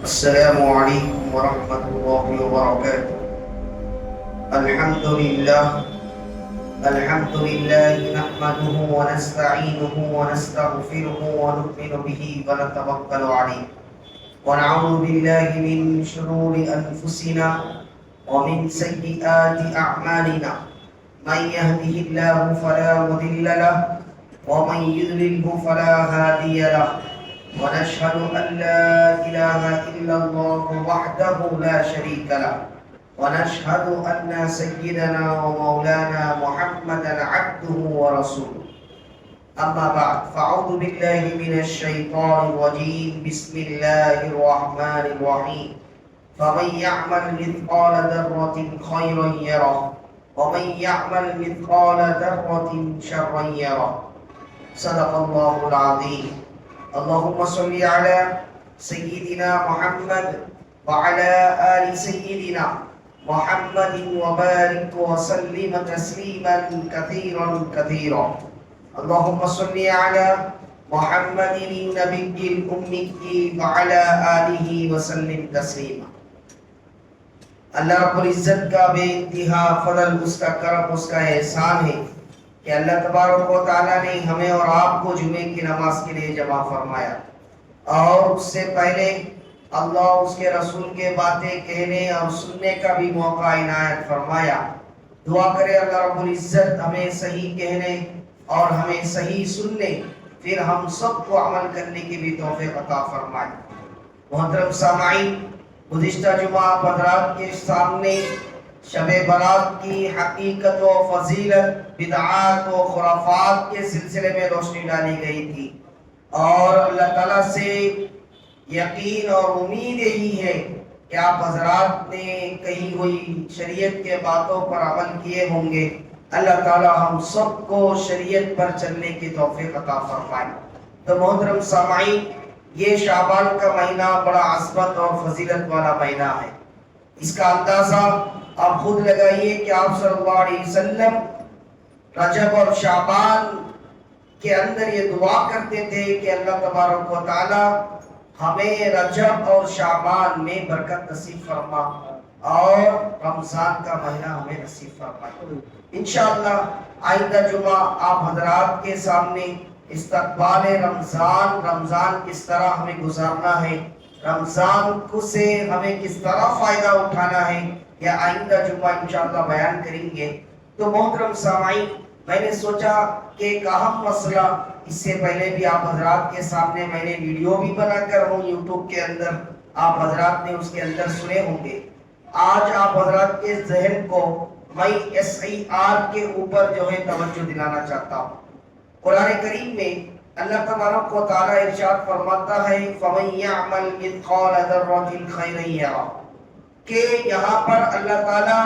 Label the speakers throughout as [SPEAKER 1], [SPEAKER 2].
[SPEAKER 1] السلام عليكم ورحمة الله وبركاته. الحمد لله نحمده ونستعينه ونستغفره ونؤمن به ونتوكل عليه ونعوذ بالله من شرور أنفسنا ومن سيئات أعمالنا. من يهده الله فلا مضل له ومن يضلله فلا هادي له. ونشهد أن لا إله إلا الله وحده لا شريك له. ونشهد أن سيدنا ومولانا محمدا عبده ورسوله. أما بعد فأعوذ بالله من الشيطان الرجيم. بسم الله الرحمن الرحيم. فمن يعمل مثقال ذرة خيرا يره ومن يعمل مثقال ذرة شرا يره. صدق الله العظيم. اللهم صل على سيدنا محمد وعلى آل سيدنا محمد وبارك وسلم تسليما كثيرا كثيرا. اللهم صل على محمد النبي الأمي وعلى آله وسلم تسليما. اللہ رب العزت کا بے انتہا فضل، اس کا کرم، اس کا احسان ہے کہ اللہ تبارک و تعالیٰ نے ہمیں اور آپ کو جمعے کی نماز کے لیے جمع فرمایا، اور اس سے پہلے اللہ اس کے رسول کے باتیں کہنے اور سننے کا بھی موقع عنایت فرمایا. دعا کرے اللہ رب العزت ہمیں صحیح کہنے اور ہمیں صحیح سننے، پھر ہم سب کو عمل کرنے کی بھی توفیق عطا فرمائے. محترم سامعین، گزشتہ جمعہ آپ حضرات کے سامنے شب برات کی حقیقت و فضیلت، بدعات و خرافات کے سلسلے میں روشنی ڈالی گئی تھی، اور اللہ تعالیٰ سے یقین اور امید یہی ہے کہ آپ حضرات نے کہی ہوئی شریعت کے باتوں پر عمل کیے ہوں گے. اللہ تعالیٰ ہم سب کو شریعت پر چلنے کی توفیق عطا فرمائے. تو محترم سامعین، یہ شعبان کا مہینہ بڑا عظمت اور فضیلت والا مہینہ ہے. اس کا اندازہ آپ خود لگائیے کہ آپ صلی اللہ علیہ وسلم رجب اور شعبان کے اندر یہ دعا کرتے تھے کہ اللہ تبارک و تعالی ہمیں رجب اور شعبان میں برکت نصیب فرما اور رمضان کا مہینہ ہمیں نصیب فرمائے. انشاءاللہ آئندہ جمعہ آپ حضرات کے سامنے استقبال رمضان کس طرح ہمیں گزارنا ہے، رمضان کو سے ہمیں کس طرح فائدہ اٹھانا ہے، یا آئندہ جمعہ انشاءاللہ بیان کریں گے. تو محترم سامعین، میں نے سوچا کہ ایک اہم مسئلہ، اس سے پہلے بھی آپ حضرات کے سامنے میں نے ویڈیو بھی بنا کر ہوں یوٹیوب کے اندر، آپ حضرات نے اس کے اندر سنے ہوں گے. آج آپ حضرات کے ذہن کو میں SIR کے اوپر جو ہے توجہ دلانا چاہتا ہوں. قرآن کریم میں اللہ تبارک و تعالی ارشاد فرماتا ہے فَمَن يَعْمَلْ مِثْقَالَ ذَرَّةٍ خَيْرًا يَرَهُ، کہ یہاں پر اللہ تعالیٰ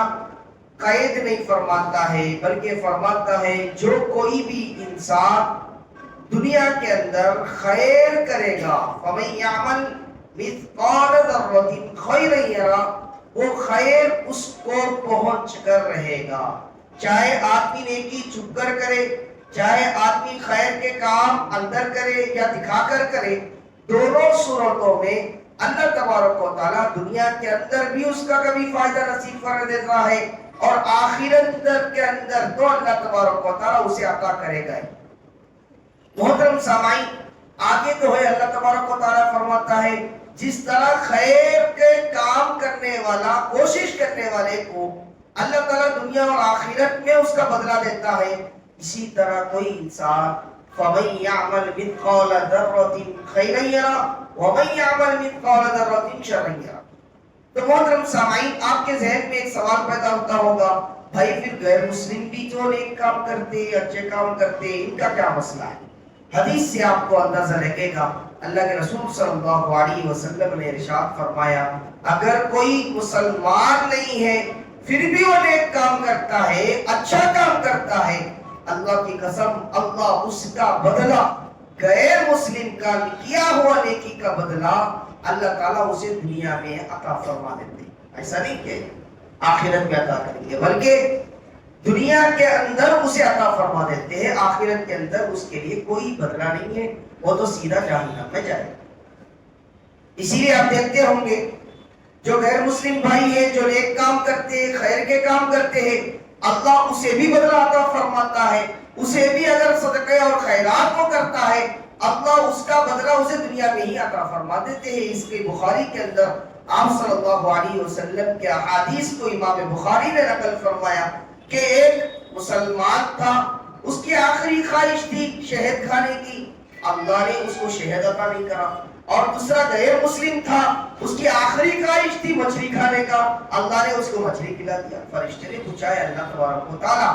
[SPEAKER 1] قید نہیں فرماتا ہے بلکہ فرماتا ہے جو کوئی بھی انسان دنیا کے اندر خیر کرے گا، فَمَن يَعْمَلْ مِثْقَالَ ذَرَّةٍ خَيْرًا يَرَهُ، وہ خیر اس کو پہنچ کر رہے گا. چاہے آدمی نیکی چھپ کر کرے، چاہے آدمی خیر کے کام اندر کرے یا دکھا کر کرے، دونوں صورتوں میں اللہ تبارک و تعالیٰ دنیا کے اندر بھی اس کا کبھی فائدہ نصیب کر دیتا ہے، اور آخرت کے اندر تو اللہ تبارک و تعالیٰ اسے عطا کرے گا. محترم سامعین، آگے تو ہے اللہ تبارک و تعالیٰ فرماتا ہے جس طرح خیر کے کام کرنے والا، کوشش کرنے والے کو اللہ تعالیٰ دنیا اور آخرت میں اس کا بدلہ دیتا ہے، اسی طرح کوئی انسان فَمَن يَعْمَلْ مِثْقَالَ ذَرَّةٍ خَيْرًا يَرَهُ وَمَن يَعْمَلْ مِثْقَالَ ذَرَّةٍ شَرًّا يَرَهُ. تو محترم سامعین، آپ کے ذہن میں ایک سوال پیدا ہوتا ہوگا، بھائی پھر غیر مسلم بھی جو نیک کام کرتے، اچھے کام کرتے، ان کا کیا مسئلہ ہے؟ حدیث سے آپ کو اندازہ لگے گا. اللہ کے رسول صلی اللہ علیہ وسلم نے ارشاد فرمایا اگر کوئی مسلمان نہیں ہے پھر بھی وہ نیک کام کرتا ہے، اچھا کام کرتا ہے، اللہ کی قسم اللہ اس کا بدلہ، غیر مسلم کا کیا ہوا نیکی کا بدلہ اللہ تعالیٰ اسے دنیا میں عطا فرما دیتے ہیں. ایسا نہیں کہ آخرت میں عطا کریں گے، بلکہ دنیا کے اندر اسے عطا فرما دیتے ہیں، آخرت کے اندر اس کے لیے کوئی بدلہ نہیں ہے، وہ تو سیدھا جہنم میں جائے. اسی لیے آپ دیکھتے ہوں گے جو غیر مسلم بھائی ہیں جو نیک کام کرتے ہیں خیر کے کام کرتے ہیں اللہ اسے بھی بدلہ عطا فرماتا ہے. اسے بھی اگر صدقے اور خیرات کو کرتا ہے اللہ اس کا بدلہ اسے دنیا میں ہی عطا فرما دیتے ہیں. اس کے بخاری کے اندر آپ صلی اللہ علیہ وسلم کے احادیث کو امام بخاری نے نقل فرمایا کہ ایک مسلمان تھا اس کی آخری خواہش تھی شہد کھانے کی اللہ نے اس کو شہد عطا نہیں کرا. اور دوسرا غیر مسلم تھا اس کی آخری خواہش تھی مچھلی کھانے کا اللہ نے اس کو مچھلی کھلا دیا. فرشتے نے پوچھا ہے اللہ تبارک و تعالیٰ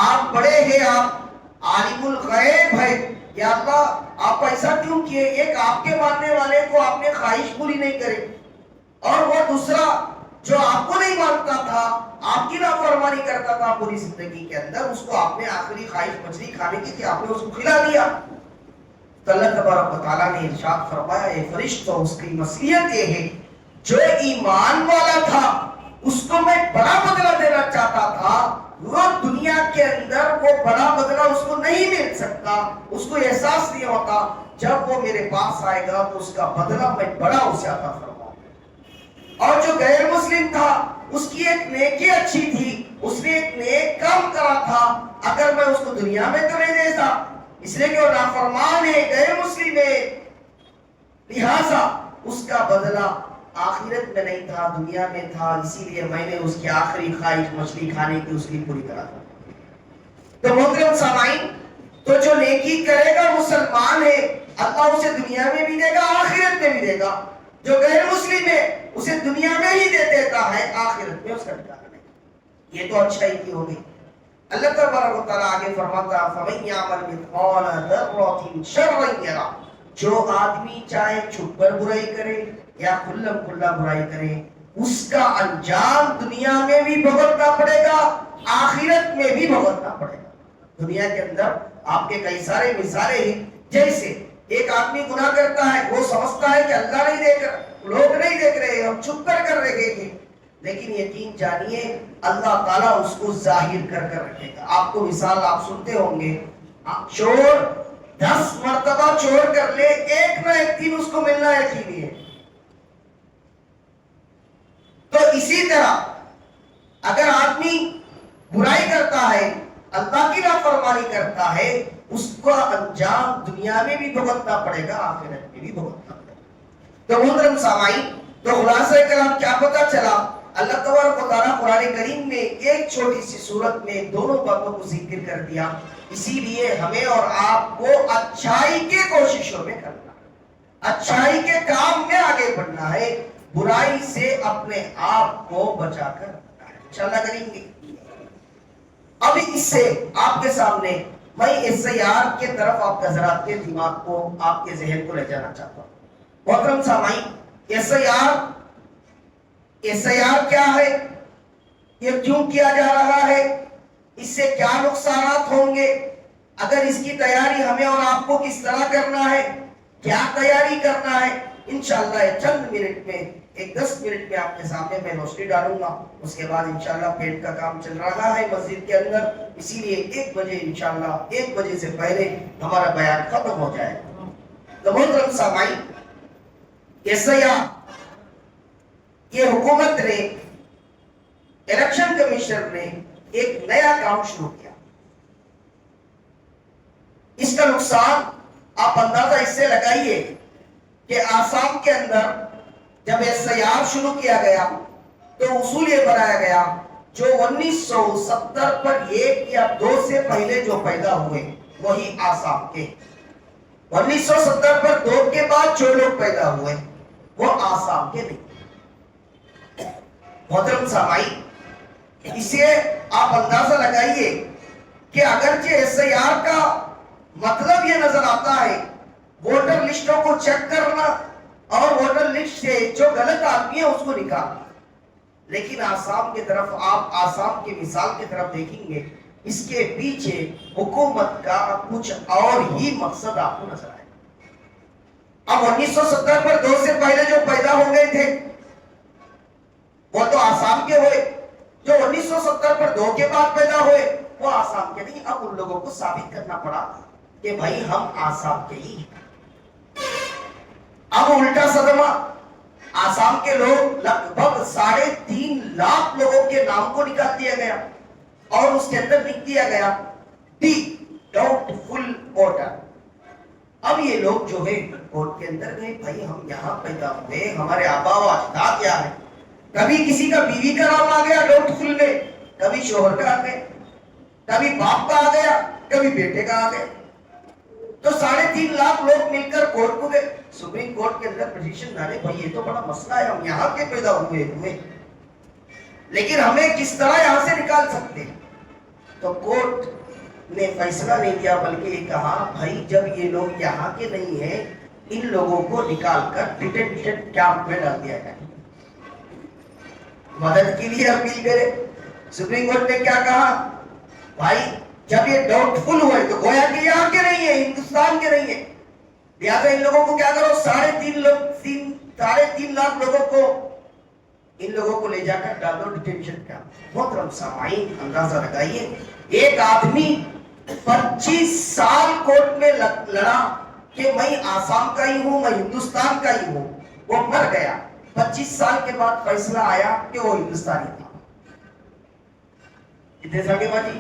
[SPEAKER 1] آپ بڑے ہیں آپ عالم الغیب ہے یا اللہ آپ ایسا کیوں کیے ایک آپ کے ماننے والے کو آپ نے خواہش پوری نہیں کرے اور وہ دوسرا جو آپ کو نہیں مانتا تھا آپ کی نافرمانی کرتا تھا پوری زندگی کے اندر اس کو آپ نے آخری خواہش مچھلی کھانے کی تھی آپ نے اس کو کھلا دیا. تو اللہ تبارک و تعالیٰ نے ارشاد فرمایا اے فرشتوں اس کی مصلحت یہ ہے جو ایمان والا تھا اس کو میں بڑا بدلہ دینا چاہتا تھا وہ دنیا کے اندر وہ بڑا بدلہ اس کو نہیں مل سکتا اس کو احساس نہیں ہوتا جب وہ میرے پاس آئے گا تو اس کا بدلہ میں بڑا اسے عطا فرماؤں. اور جو غیر مسلم تھا اس کی ایک نیکی اچھی تھی اس نے ایک نیک کام کرا تھا اگر میں اس کو دنیا میں تو نہیں دیتا اس لیے کہ وہ نافرمان ہے غیر مسلم ہے لہذا اس کا بدلہ آخرت میں نہیں تھا دنیا میں تھا اسی لیے میں نے اس کی آخری خواہش مچھلی کھانے کی اس کی پوری کرا. تو محترم سامعین تو جو نیکی کرے گا مسلمان ہے اللہ اسے دنیا میں بھی دے گا آخرت میں بھی دے گا. جو غیر مسلم ہے اسے دنیا میں ہی دے دیتا ہے آخرت میں اس کا ٹھکانہ نہیں. یہ تو اچھائی کی ہوگی. اللہ تبارک و تعالیٰ آگے فرماتا فَمَن يَعْمَلْ مِثْقَالَ ذَرَّةٍ شَرًّا يَرَهُ جو آدمی چاہے چھپ کر برائی کرے یا کھلم کھلا برائی کرے اس کا انجام دنیا میں بھی بھگتنا پڑے گا آخرت میں بھی بھگتنا پڑے گا. دنیا کے اندر آپ کے کئی سارے مثالیں ہیں جیسے ایک آدمی گناہ کرتا ہے وہ سمجھتا ہے کہ اللہ نہیں دیکھ رہا لوگ نہیں دیکھ رہے ہم چھپ کر رہے ہیں لیکن یقین جانیے اللہ تعالیٰ اس کو ظاہر کر رکھے گا. آپ کو مثال آپ سنتے ہوں گے چور 10 مرتبہ چور کر لے ایک نہ ایک دن اس کو ملنا یقینی ہے. تو اسی طرح اگر آدمی برائی کرتا ہے اللہ کی نافرمانی کرتا ہے اس کا انجام دنیا میں بھی بھگتنا پڑے گا آخرت میں بھی بھگتنا پڑے گا. تو محترم سامعین تو خلاصہ کلام کیا پتہ چلا اللہ تبارک و تعالیٰ قرآن کریم میں ایک چھوٹی سی صورت میں دونوں باتوں کو ذکر کر دیا. اسی لیے ہمیں اور آپ کو اچھائی کے کوششوں میں کرنا ہے اچھائی کے کام میں آگے بڑھنا ہے برائی سے اپنے آپ کو بچا کر رکھنا ہے. انشاءاللہ کریں گے. اب اس سے آپ کے سامنے میں اس سیار کے طرف آپ کا ذرا اپنے دماغ کو آپ کے ذہن کو لے جانا چاہتا ہوں. محترم سامعین اس سیار کیا ہے یہ کیوں کیا جا رہا ہے اس سے کیا نقصانات ہوں گے اگر اس کی تیاری ہمیں اور آپ کو کس طرح کرنا ہے کیا تیاری کرنا ہے انشاءاللہ چند منٹ میں ایک 10 منٹ میں آپ کے سامنے میں روشنی ڈالوں گا. اس کے بعد انشاءاللہ پیٹ کا کام چل رہا ہے مسجد کے اندر اسی لیے 1 بجے انشاءاللہ 1 بجے سے پہلے ہمارا بیان ختم ہو جائے. تو محترم سامعین یہ حکومت نے الیکشن کمیشن نے ایک نیا کام شروع کیا. اس کا نقصان آپ اندازہ اس سے لگائیے کہ آسام کے اندر جب یہ سیار شروع کیا گیا تو اصول یہ بنایا گیا جو 1970 پر 1 یا 2 سے پہلے جو پیدا ہوئے وہی آسام کے 1970 پر 2 کے بعد جو لوگ پیدا ہوئے وہ آسام کے نہیں. محترم سامعین اسے آپ اندازہ لگائیے کہ اگرچہ ایس آئی آر کا مطلب یہ نظر آتا ہے ووٹر لسٹوں کو چیک کرنا اور ووٹر لسٹ سے جو غلط آدمی ہے اس کو نکالنا لیکن آسام کی طرف آپ آسام کی مثال کی طرف دیکھیں گے اس کے پیچھے حکومت کا کچھ اور ہی مقصد آپ کو نظر آئے. اب 1970 پر 2 سے پہلے جو پیدا ہو گئے تھے وہ تو آسام کے ہوئے جو 1970 پر 2 کے بعد پیدا ہوئے وہ آسام کے نہیں. اب ان لوگوں کو ثابت کرنا پڑا کہ بھائی ہم آسام کے ہی. اب الٹا صدمہ आसाम के लोग लगभग 3.5 लाख लोगों के नाम को निकाल दिया गया और उसके अंदर लिख दिया गया डी डाउटफुल वोटर। अब ये लोग जो है कोर्ट के अंदर गए, भाई हम यहाँ पैदा हुए, हमारे आबा व अजदाद क्या है, कभी किसी का बीवी का नाम आ गया डाउटफुल में, कभी शोहर का आ गया, कभी बाप का आ गया, कभी बेटे का आ गया। तो 3.5 लाख लोग मिलकर कोर्ट को गए, सुप्रीम कोर्ट के अंदर पिटीशन डाले, भाई ये तो बड़ा मसला है, हम यहाँ के पैदा हुए लेकिन हमें किस तरह यहाँ से निकाल सकते हैं। तो कोर्ट ने फैसला नहीं दिया, बल्कि ये कहा भाई जब ये लोग यहाँ के नहीं है, इन लोगों को निकालकर डिटेंशन कैंप में डाल दिया जाए। मदद के लिए अपील करे। सुप्रीम कोर्ट ने क्या कहा, भाई जब ये डाउटफुल हुए तो गोया कि यहाँ के नहीं है, हिंदुस्तान के नहीं है, लिहाजा इन लोगों को क्या करो, 3.5 लाख लोगों को, इन लोगों को ले जाकर डालो डिटेंशन कैंप। मोहतरम सामाईन, अंदाजा लगाइए, एक आदमी 25 साल कोर्ट में लड़ा कि मैं आसाम का ही हूं, मैं हिंदुस्तान का ही हूं, वो मर गया। 25 साल के बाद फैसला आया कि वो हिंदुस्तानी था। कितने साल के बाद जी?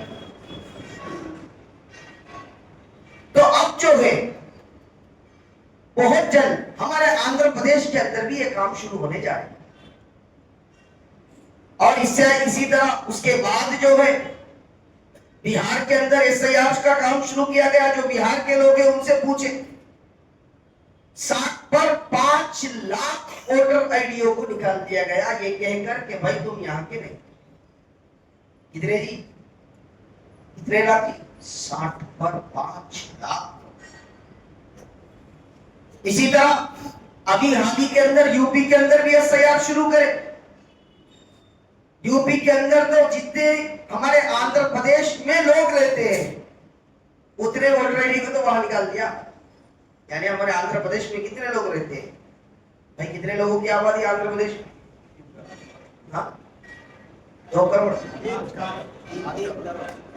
[SPEAKER 1] तो अब जो है बहुत जल्द हमारे आंध्र प्रदेश के अंदर भी ये काम शुरू होने जा रहे हैं। और इससे इसी तरह उसके बाद जो है बिहार के अंदर एसआईआर का काम शुरू किया गया। जो बिहार के लोग हैं उनसे पूछे, 60 पर 5 लाख वोटर आईडियो को निकाल दिया गया, ये कहकर कि भाई तुम यहाँ के नहीं। कितने जी? कितने लाख जी? 60 पर 5 लाख। इसी तरह अभी हाल ही के अंदर यूपी के अंदर भी एसआईआर शुरू करे। यूपी के अंदर तो जितने हमारे आंध्र प्रदेश में लोग रहते हैं उतने वोटर आईडी को तो वहां निकाल दिया। यानी हमारे आंध्र प्रदेश में कितने लोग रहते हैं भाई? कितने लोगों की आबादी आंध्र प्रदेश में? हाँ, 2 करोड़।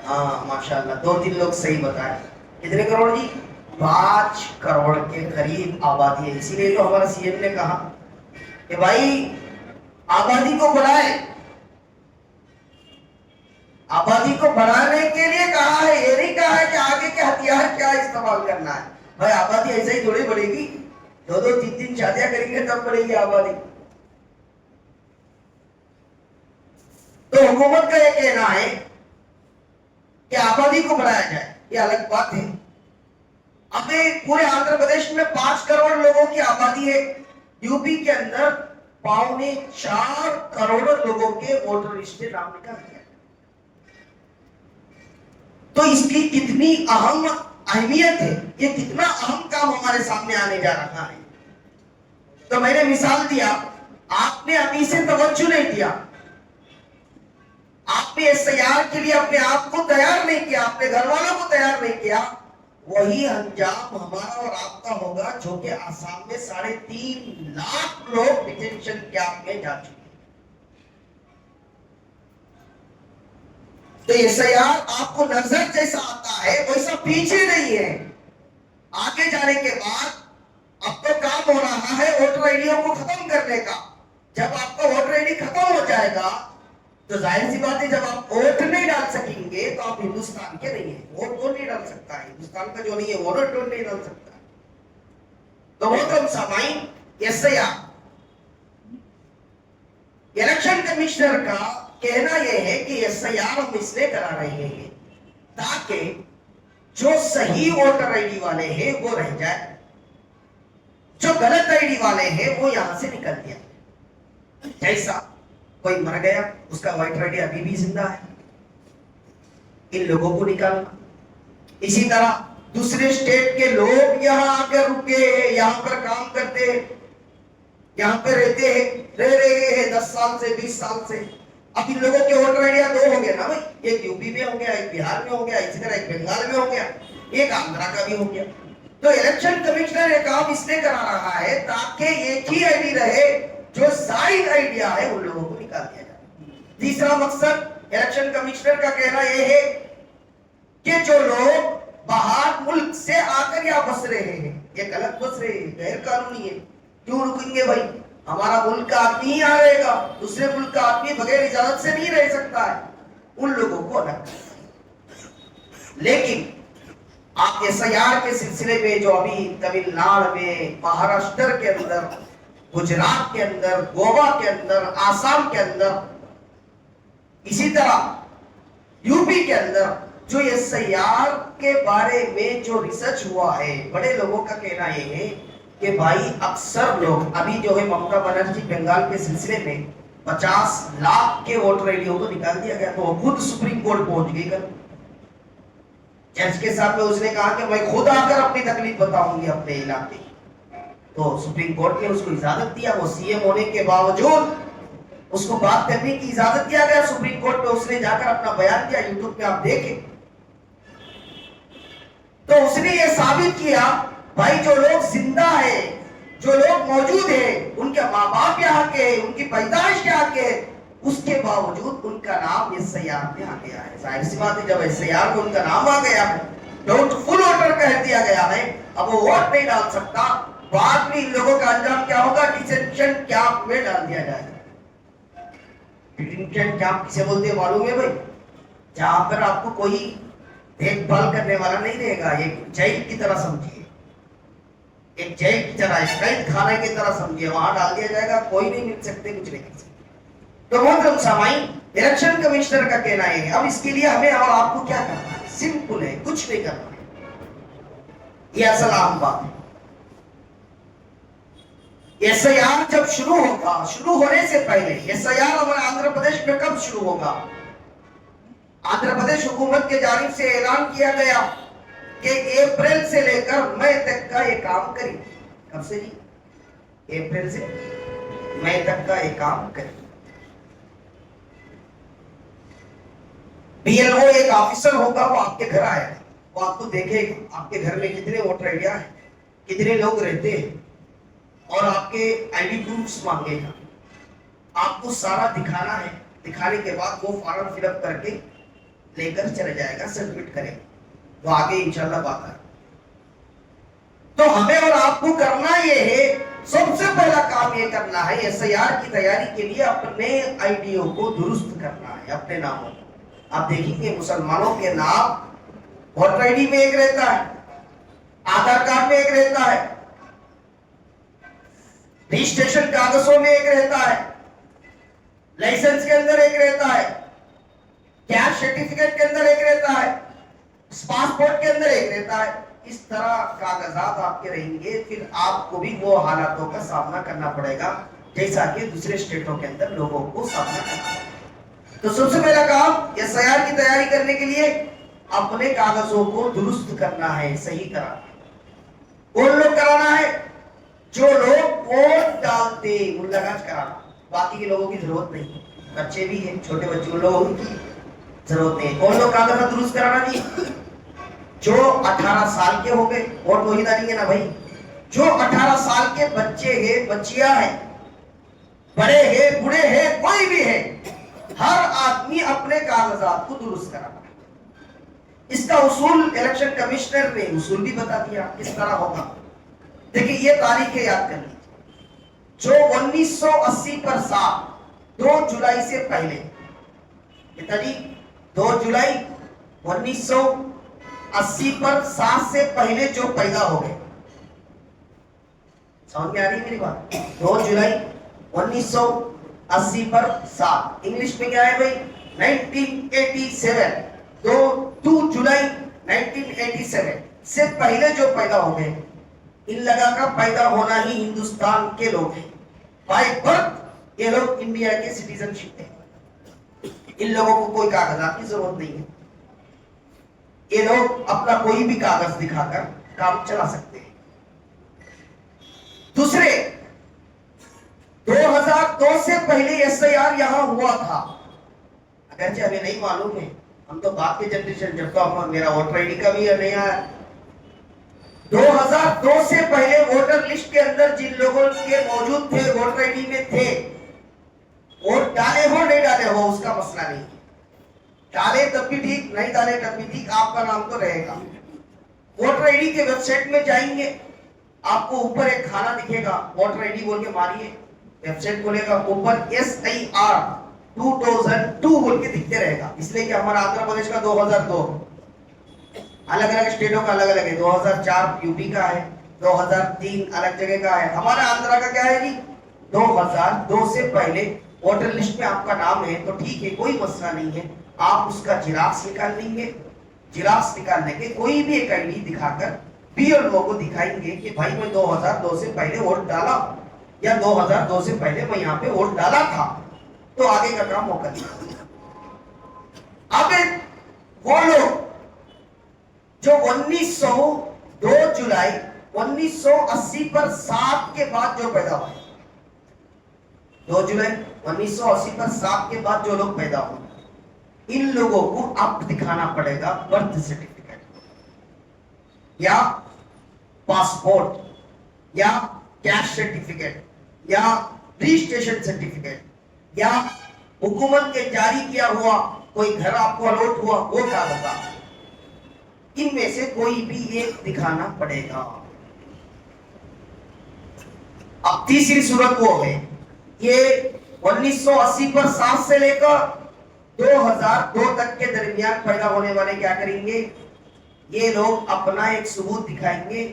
[SPEAKER 1] हाँ माशाल्लाह, 2-3 लोग सही बताए। कितने करोड़ जी? 5 करोड़ के करीब आबादी है। इसीलिए तो हमारा सीएम ने कहा कि भाई आबादी को बढ़ाए। आबादी को बढ़ाने के लिए कहा है, ये नहीं कहा है कि आगे के हथियार क्या इस्तेमाल करना है। भाई आबादी ऐसे ही थोड़ी बढ़ेगी, 2-2, 3-3 शादियां करेंगे तब बढ़ेगी आबादी। तो हुकूमत का ये कहना है कि आबादी को बढ़ाया जाए, ये अलग बात है। अभी पूरे आंध्र प्रदेश में 5 करोड़ लोगों की आबादी है। यूपी के अंदर 4.25 करोड़ लोगों के वोटर लिस्ट से नाम निकाल दिया। तो इसकी कितनी अहम अहमियत है, ये कितना अहम काम हमारे सामने आने जा रहा है। तो मैंने मिसाल दिया, आपने अभी से तवज्जो नहीं दिया, आपने एसआईआर के लिए अपने आप को तैयार नहीं किया, अपने घर वालों को तैयार नहीं किया, वही अंजाम हमारा और आपका होगा जो कि आसाम में 3.5 लाख लोग डिटेंशन कैंप में जा चुके। तो एसआईआर आपको नजर जैसा आता है वैसा पीछे नहीं है, आगे जाने के बाद अब तो काम हो रहा है वोटर आईडियों को खत्म करने का। जब आपका वोटर आईडी खत्म हो जाएगा तो जाहिर सी बात है, जब आप वोट नहीं डाल सकेंगे तो आप हिंदुस्तान के नहीं है। वोट कौन नहीं डाल सकता है? हिंदुस्तान का जो नहीं है वोट नहीं डाल सकता। तो वो कम सामाइन एसआईआर, इलेक्शन कमिश्नर का कहना यह है कि एसआईआर हम इसलिए करा रहे हैं ताकि जो सही वोटर आईडी वाले हैं वो रह जाए, जो गलत आईडी वाले हैं वो यहां से निकल दिया। जैसा कोई मर गया, उसका वोटर आईडी अभी भी जिंदा है, इन लोगों को निकालना। इसी तरह दूसरे स्टेट के लोग यहां आकर रुके हैं, यहां पर काम करते हैं, यहां पे रहते हैं, रह रहे हैं 10 साल से 20 साल से। अब इन लोगों के वोटर आईडिया 2 हो गए ना भाई, एक यूपी में हो गया, एक बिहार में हो गया, इसी तरह एक बंगाल में हो गया, एक आंध्रा का भी हो गया। तो इलेक्शन कमिश्नर ये काम इसलिए करा रहा है ताकि एक ही आईडी रहे, जो सारी आइडिया है उन लोगों को निकाल दिया जाए। तीसरा मकसद इलेक्शन कमिश्नर का कहना यह है कि जो लोग बाहर मुल्क से आकर यहाँ बस रहे हैं, ये गलत बस रहे हैं, गैर कानूनी है, क्यों रुकेंगे भाई? हमारा मुल्क का आदमी ही यहाँ रहेगा, दूसरे मुल्क का आदमी बगैर इजाजत से नहीं रह सकता है, उन लोगों को अलग। लेकिन आप एसआईआर के सिलसिले में जो अभी तमिलनाडु में, महाराष्ट्र के अंदर, गुजरात के अंदर, गोवा के अंदर, आसाम के अंदर, इसी तरह यूपी के अंदर जो एसआईआर के बारे में जो रिसर्च हुआ है, बड़े लोगों का कहना यह है कि भाई अक्सर लोग अभी जो है ममता बनर्जी बंगाल के सिलसिले में 50 लाख के वोटर आईडियों को निकाल दिया गया, तो वो खुद सुप्रीम कोर्ट पहुंच गई। कर जज के सामने उसने कहा कि मैं खुद आकर अपनी तकलीफ बताऊंगी अपने इलाके, तो सुप्रीम कोर्ट ने उसको इजाजत दिया। वो सीएम होने के बावजूद उसको बात करने की इजाजत दिया गया सुप्रीम कोर्ट में, उसने जाकर अपना बयान दिया, यूट्यूब पे आप देखें। तो उसने ये साबित किया भाई जो लोग जिंदा है, जो लोग मौजूद है, उनके माँ बाप यहाँ के, उनकी पैदाइश यहाँ के, उसके बावजूद उनका नाम एसआईआर में आ गया है। जाहिर सी बात है, जब एसआईआर में उनका नाम आ गया है, डाउटफुल वोटर कह दिया गया है, अब वो वोट नहीं डाल सकता। बाद में इन लोगों का अंजाम क्या होगा? डिटेंशन कैंप में डाल दिया जाएगा। डिटेंशन कैंप किसे बोलते हैं मालूम है भाई? जहां पर आपको कोई देखभाल करने वाला नहीं रहेगा, एक जेल की तरह समझिए, एक जेल की तरह, एक कैद खाने की तरह समझिए, वहां डाल दिया जाएगा, कोई नहीं मिल सकते, कुछ नहीं कर सकते। तो मोहतरम सामाईन, इलेक्शन कमिश्नर का कहना है अब इसके लिए हमें और आपको क्या करना है? सिंपल है, कुछ नहीं करना है, ये असल आम बात है। एसआईआर जब शुरू होगा, शुरू होने से पहले एसआईआर हमारे आंध्र प्रदेश में कब शुरू होगा? आंध्र प्रदेश हुकूमत के जानिब से ऐलान किया गया कि अप्रैल से लेकर मई तक का ये काम करें। कब से जी? अप्रैल से मई तक का ये काम करें। बीएलओ एक ऑफिसर होगा, वो आपके घर आएगा, वो आपको देखेगा आपके घर में कितने वोटर आइडिया है, कितने लोग रहते हैं, और आपके आईडी प्रूफ्स मांगेगा। आपको सारा दिखाना है, दिखाने के बाद वो फॉर्म फिलअप करके लेकर चले जाएगा, सबमिट करेगा, तो आगे इंशाल्लाह बात है। तो हमें और आपको करना ये है, सबसे पहला काम ये करना है, एसआईआर की तैयारी के लिए अपने आईडियो को दुरुस्त करना है, अपने नामों को। आप देखेंगे मुसलमानों के नाम वोटर आईडी में एक रहता है, आधार कार्ड में एक रहता है, रजिस्ट्रेशन कागजों में एक रहता है, लाइसेंस के अंदर एक रहता है, कैश सर्टिफिकेट के अंदर एक रहता है, पासपोर्ट के अंदर एक रहता है। इस तरह कागजात आपके रहेंगे, फिर आपको भी वो हालातों का सामना करना पड़ेगा जैसा कि दूसरे स्टेटों के अंदर लोगों को सामना करना पड़ेगा। तो सबसे पहला काम एसआईआर की तैयारी करने के लिए अपने कागजों को दुरुस्त करना है, सही कराना। कौन लोग कराना है? जो लोग वोट डालते, मुल्लागाज कराना, बाकी के लोगों की जरूरत नहीं। बच्चे भी हैं, छोटे बच्चे, उन लोगों की जरूरत नहीं। कौन लोग कागज दुरुस्त कराना? नहीं, जो 18 साल के हो गए, वोट वही डालेंगे ना भाई। जो 18 साल के बच्चे हैं, बच्चियां हैं, बड़े हैं, बूढ़े हैं, कोई भी है, हर आदमी अपने कागजात को दुरुस्त कराना। इसका उसूल इलेक्शन कमिश्नर ने उसूल भी बता दिया किस तरह होगा। देखिए ये तारीखें याद कर लीजिए। जो 1980 पर साल 2 जुलाई से पहले, ये तारीख 2 जुलाई 1980 पर 7 से पहले जो पैदा हो गए, समझ में आ रही है मेरी बात? 2 जुलाई 1980 पर 7, इंग्लिश में क्या है भाई? 1987, 2 जुलाई 1987 से पहले जो पैदा हो गए, इन लगा का पैदा होना ही हिंदुस्तान के लोग हैं, बाय बर्थ ये लोग इंडिया के सिटीजनशिप है। इन लोगों को कोई कागजात की जरूरत नहीं है, ये लोग अपना कोई भी कागज दिखाकर काम चला सकते हैं। दूसरे, 2002 से पहले एसआईआर यहां हुआ था, अगरचे हमें नहीं मालूम है, हम तो बात के जनरेशन, जब तो मेरा वोटर आईडी का भी नहीं आया। 2002 से पहले वोटर लिस्ट के अंदर जिन लोगों के मौजूद थे, वोटर आईडी में थे, वोट डाले हो नहीं डाले हो उसका मसला नहीं, डाले तब भी ठीक, नहीं डाले तब भी ठीक, आपका नाम तो रहेगा। वोटर आईडी के वेबसाइट में जाएंगे, आपको ऊपर एक खाना दिखेगा, वोटर आईडी बोल के मारिए, वेब साइट खोलेगा ऊपर SIR 2002 बोल के दिखते रहेगा, इसलिए कि हमारा आंध्र प्रदेश का 2002, अलग अलग स्टेटों का अलग अलग है, 2004 यूपी का है, 2003 अलग जगह का है, हमारा आंध्रा का क्या है जी 2002 से पहले वोटर लिस्ट में आपका नाम है तो ठीक है, कोई मसला नहीं है, आप उसका जिराक्स निकाल लेंगे, जिराक्स निकालने के कोई भी एक आईडी दिखाकर BLO को दिखाएंगे कि भाई मैं 2002 से पहले वोट डाला या 2002 से पहले मैं यहाँ पे वोट डाला था, तो आगे का काम वो करेगा। अब वो लोग जो 2 जुलाई 1980 पर 7 के बाद जो पैदा हुए, 2 जुलाई 1980 पर 7 के बाद जो लोग पैदा हुए, इन लोगों को अब दिखाना पड़ेगा बर्थ सर्टिफिकेट या पासपोर्ट या कैश सर्टिफिकेट या रजिस्ट्रेशन सर्टिफिकेट या हुकूमत के जारी किया हुआ कोई घर आपको अलॉट हुआ वो कागज, इनमें से कोई भी एक दिखाना पड़ेगा। अब तीसरी सूरत वो है, ये 1980 पर 7 से लेकर 2002 तक के दरमियान पैदा होने वाले क्या करेंगे, ये लोग अपना एक सबूत दिखाएंगे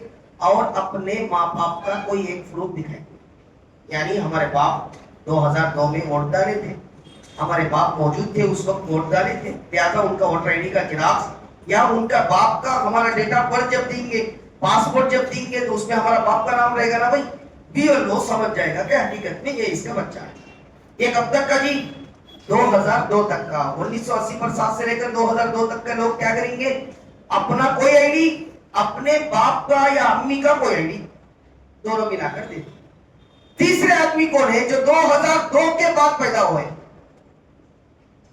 [SPEAKER 1] और अपने माँ बाप का कोई एक प्रूफ दिखाएंगे। यानी हमारे बाप 2002 में वोट डाले थे, हमारे बाप मौजूद थे उस वक्त वोट डाले थे, लिहाजा उनका वोटर आईडी का जिराक्स या उनका बाप का हमारा डेट ऑफ बर्थ जब देंगे, पासपोर्ट जब देंगे तो उसमें हमारा बाप का नाम रहेगा ना भाई, BLO समझ जाएगा कि हकीकत में ये इसका बच्चा है। ये कब तक का जी 2002 तक का, 1980 पर 7 से लेकर 2002 तक के लोग क्या करेंगे, अपना कोई आईडी, अपने बाप का या अम्मी का कोई आईडी, दोनों मिलाकर दे। तीसरे आदमी कौन है, जो 2002 के बाद पैदा हुए,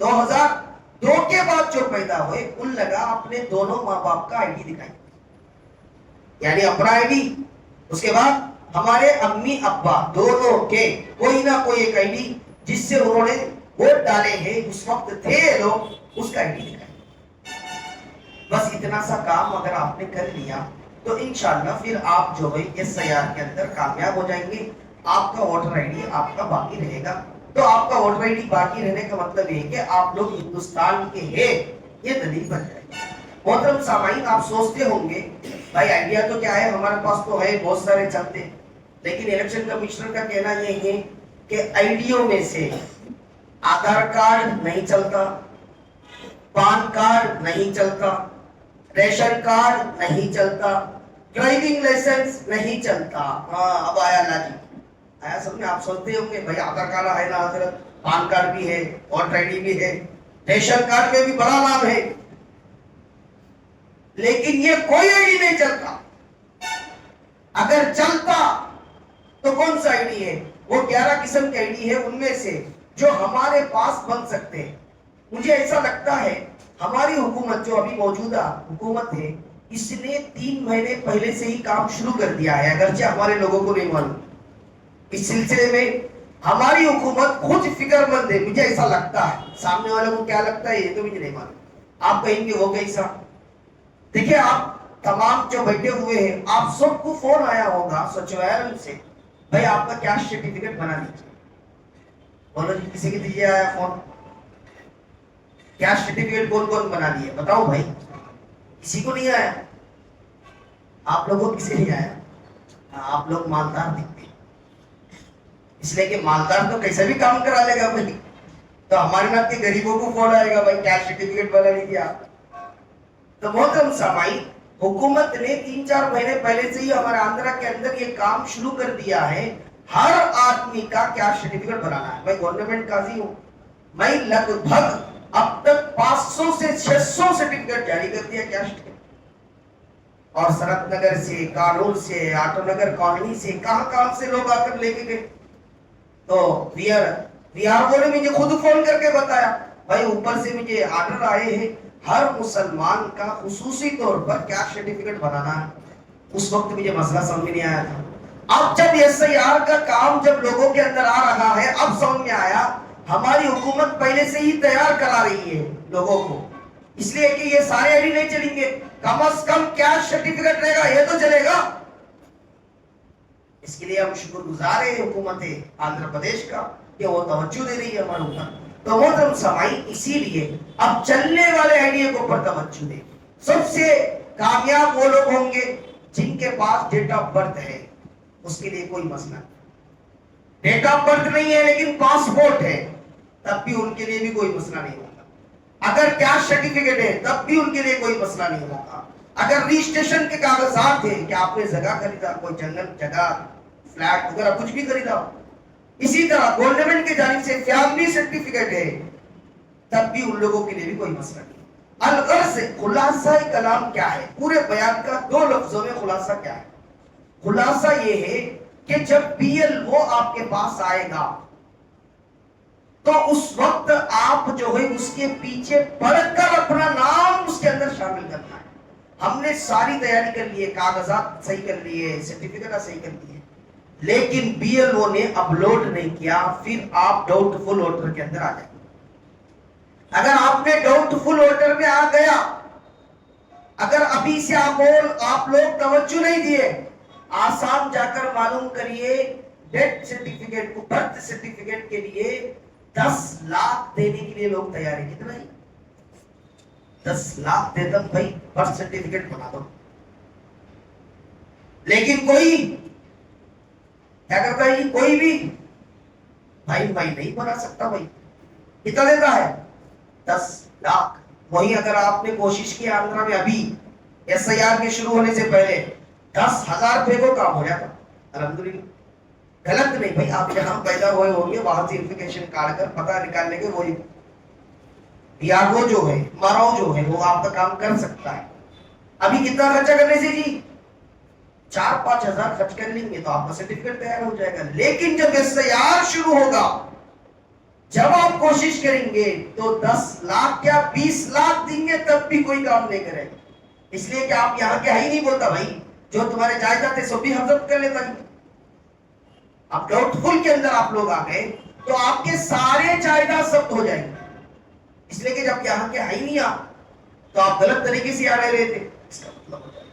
[SPEAKER 1] 2002 के बाद जो पैदा हुए उन लगा अपने दोनों माँ बाप का आईडी दिखाएं, यानी अपना आईडी, उसके बाद हमारे अम्मी अब्बा दोनों के कोई ना कोई एक आईडी जिससे उन्होंने वोट डाले हैं उस वक्त थे लोग, उसका आईडी दिखाएं। बस इतना सा काम अगर आपने कर लिया तो इंशाल्लाह फिर आप जो है SIR के अंदर कामयाब हो जाएंगे, आपका वोटर आईडी आपका बाकी रहेगा। तो आपका वोटर आईडी बाकी रहने का मतलब ये कि आप लोग हिंदुस्तान के हैं, ये दलील बन जाएगी। मोहतरम सामाईन, आप सोचते होंगे भाई आइडिया तो क्या है, हमारे पास तो है बहुत सारे चलते, लेकिन इलेक्शन कमिश्नर का कहना ये है कि आईडियो में से आधार कार्ड नहीं चलता, पान कार्ड नहीं चलता, रेशन कार्ड नहीं चलता, ड्राइविंग लाइसेंस नहीं चलता। हाँ, अब आया ना जी, आया समझे। आप सोचते होंगे भाई आधार कार्ड है ना हजरत, पान कार्ड भी है, वोटर आईडी भी है, रेशन कार्ड में भी बड़ा नाम है, लेकिन ये कोई आईडी नहीं चलता। अगर चलता तो कौन सा आईडी है, वो 11 किस्म की आईडी है, उनमें से जो हमारे पास बन सकते हैं। मुझे ऐसा लगता है हमारी हुकूमत जो अभी मौजूदा हुकूमत है, इसने 3 महीने पहले से ही काम शुरू कर दिया है, अगरचे हमारे लोगों को नहीं मालूम। इस सिलसिले में हमारी हुकूमत खुद फिक्रमंद है, मुझे ऐसा लगता है। सामने वालों को क्या लगता है ये तो मुझे नहीं मालूम, आप कहेंगे वो कैसा। देखिए, आप तमाम जो बैठे हुए हैं, आप सबको फोन आया होगा सचिवालय से, भाई आपका कैश सर्टिफिकेट बना दीजिए। बोलो जी, किसी के दीजिए आया फोन, कैश सर्टिफिकेट कौन कौन बना दिए बताओ भाई, किसी को नहीं आया। आप लोगों को किसी नहीं आया, आप लोग मालदार दिखते, इसलिए कि मालदार तो कैसे भी काम करा लेगा भाई, तो हमारे नाम के गरीबों को फोन आएगा भाई कैश सर्टिफिकेट बना लीजिए आप। तो मोहतरम सामाई, हुकूमत ने 3-4 महीने पहले से ही हमारे आंध्रा के अंदर ये काम शुरू कर दिया है, हर आदमी का कैश सर्टिफिकेट बनाना है। मैं गवर्नमेंट काजी हूँ, मैं लगभग अब तक 500 से 600 सर्टिफिकेट जारी कर दिया कैश के, और शरत नगर से, कानून से, आटो नगर कॉलोनी से, कहां से लोग आकर लेके गए। तो VRO ने मुझे खुद फोन करके बताया, भाई ऊपर से मुझे आर्डर आए हैं, हर मुसलमान का खुसूसी तौर पर कैश सर्टिफिकेट बनाना है। उस वक्त मुझे मसला समझ में नहीं आया था। अब जब SIR का काम जब लोगों के अंदर आ रहा है, अब समझ में आया हमारी हुकूमत पहले से ही तैयार करा रही है लोगों को, इसलिए कि ये सारे आईडी नहीं चलेंगे, कम से कम कैश सर्टिफिकेट रहेगा, ये तो चलेगा। اس کے لیے ہم شکر گزار ہیں حکومت آندھرا پردیش کا کہ وہ توجہ دے رہی ہے ہمارے اوپر. تو محترم سامعین اسی لیے اب چلنے والے آئیڈیا کو پر توجہ دیں. سب سے کامیاب وہ لوگ ہوں گے جن کے پاس ڈیٹ آف برتھ ہے، اس کے لیے کوئی مسئلہ نہیں. ڈیٹ آف برتھ نہیں ہے لیکن پاسپورٹ ہے، تب بھی ان کے لیے بھی کوئی مسئلہ نہیں ہوگا. اگر کیسٹ سرٹیفکیٹ ہے تب بھی ان کے لیے کوئی مسئلہ نہیں ہوگا. اگر رجسٹریشن کے کاغذات ہیں کہ آپ نے جگہ خریدا، کوئی جنگل جگہ فلیٹ وغیرہ کچھ بھی خریدا، اسی طرح گورنمنٹ کی جانب سے فیملی سرٹیفکیٹ ہے، تب بھی ان لوگوں کے لیے بھی کوئی مسئلہ نہیں. الغرض خلاصہ کلام کیا ہے؟ پورے بیان کا دو لفظوں میں خلاصہ کیا ہے؟ خلاصہ یہ ہے کہ جب بی ایل او آپ کے پاس آئے گا تو اس وقت آپ جو ہے اس کے پیچھے پڑھ کر اپنا نام اس کے اندر شامل کرنا ہے. ہم نے ساری تیاری کر لی ہے، کاغذات صحیح کر لیے، سرٹیفکیٹ صحیح کر لیے، لیکن بی ایل او نے اپلوڈ نہیں کیا. پھر آپ ڈاؤٹ فل آرڈر کے اندر آ جائیں. اگر آپ نے ڈاؤٹ فل آرڈر میں آ گیا، اگر ابھی سے آپ لوگ توجہ نہیں دیے، آسام جا کر معلوم کریے ڈیتھ سرٹیفکیٹ کو، برتھ سرٹیفکیٹ کے لیے 10 لاکھ دینے کے لیے لوگ تیار ہیں. کتنا ہی 10 لاکھ دے دو بھائی برتھ سرٹیفکیٹ بنا دو. لیکن کوئی کیا کرتا ہے؟ کوئی بھی بھائی نہیں بنا سکتا. بھائی کتنا دیتا ہے؟ 10 لاکھ. وہی اگر آپ نے کوشش کی آندھرا میں ابھی ایس آئی آر کے شروع ہونے سے پہلے 10,000 روپے کو کام ہو جاتا. الحمدللہ غلط نہیں بھائی، آپ جہاں پیدا ہوئے ہوں گے وہاں سے انفیکیشن کاٹ کر پتہ نکالنے کے وہی بیاگو جو ہے، ماراؤ جو ہے، وہ آپ کا کام کر سکتا ہے. ابھی کتنا خرچہ کرنے سے جی 4-5 ہزار خرچ کر لیں گے تو آپ کا سرٹیفکیٹ تیار ہو جائے گا. لیکن جب ایس آئی آر شروع ہوگا، جب آپ کوشش کریں گے تو 10 لاکھ کیا 20 لاکھ دیں گے تب بھی کوئی کام نہیں کرے. اس لیے کہ آپ یہاں کے ہی نہیں بولتا بھائی جو تمہارے جائیداد ہے سو بھی حفظ کر لیتا ہے. اب ڈاؤٹ فل کے اندر آپ لوگ آ گئے تو آپ کے سارے جائیداد ضبط ہو جائیں گے. اس لیے کہ جب یہاں کے ہی نہیں آپ تو آپ غلط طریقے سے آ رہے تھے، اس کا مطلب ہو جائے.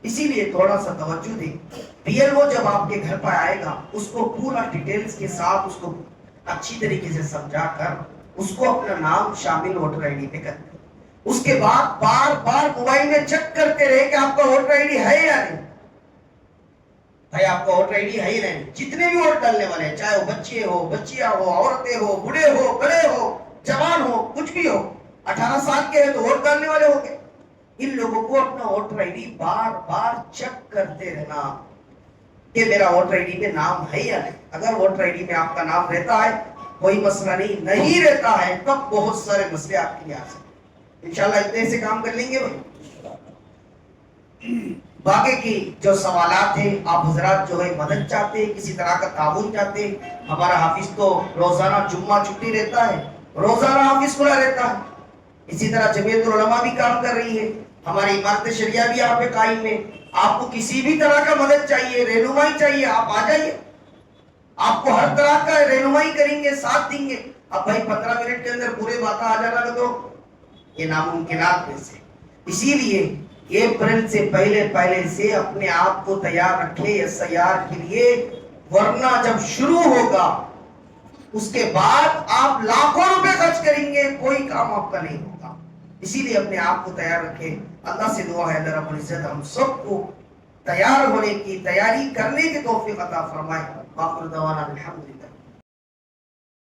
[SPEAKER 1] اسی لیے تھوڑا سا توجہ دیں. بی ایل او جب آپ کے گھر پر آئے گا اس کو پورا ڈیٹیلز کے ساتھ اس کو اچھی طریقے سے سمجھا کر اس کو اپنا نام شامل ووٹر آئی ڈی پہ کرتے. اس کے بعد بار بار موبائل میں چیک کرتے رہے کہ آپ کا ووٹر آئی ڈی ہے یا نہیں. بھائی آپ کا ووٹر آئی ڈی ہے ہی نہیں. جتنے بھی ووٹ ڈالنے والے ہیں، چاہے وہ بچے ہو، بچیاں ہو، عورتیں ہو، بوڑھے ہو، بڑے ہو، جوان ہو، کچھ بھی ہو، 18 سال کے ہیں تو ووٹ ڈالنے والے ہو گئے. ان لوگوں کو اپنا voter I D bar bar check کرتے رہنا کہ میرا ووٹر آئی ڈی میں نام ہے یا نہیں. اگر ووٹر آئی ڈی میں آپ کا نام رہتا ہے کوئی مسئلہ نہیں رہتا ہے تب بہت سارے مسئلے آپ کے لیے آ سکتے. انشاءاللہ اتنے سے کام کر لیں گے. باقی کی جو سوالات ہیں، آپ حضرات جو ہے مدد چاہتے ہیں، کسی طرح کا تعاون چاہتے ہیں، ہمارا حافظ تو روزانہ جمعہ چھٹی رہتا ہے، روزانہ حافظ کھلا رہتا ہے. اسی طرح جمعیت العلماء بھی کام کر رہی ہے، ہماری عمارت شریعہ بھی آپ پہ قائم ہے. آپ کو کسی بھی طرح کا مدد چاہیے، رہنمائی چاہیے، آپ آ جائیے. آپ کو ہر طرح کا رہنمائی کریں گے، ساتھ دیں گے. اب بھائی 15 منٹ کے اندر پورے باتیں آ جانا تو یہ ناممکنات میں سے. اسی لیے اپریل سے پہلے سے اپنے آپ کو تیار رکھے ایس آئی آر کے لیے، ورنہ جب شروع ہوگا اس کے بعد آپ لاکھوں روپے خرچ کریں گے، کوئی کام آپ کا نہیں ہوگا. اسی لیے اپنے آپ کو تیار رکھے. اللہ سے دعا ہے اللہ رب العزت ہم سب کو تیار ہونے کی، تیاری کرنے کی توفیق عطا فرمائے. باقر دعوانا الحمدللہ.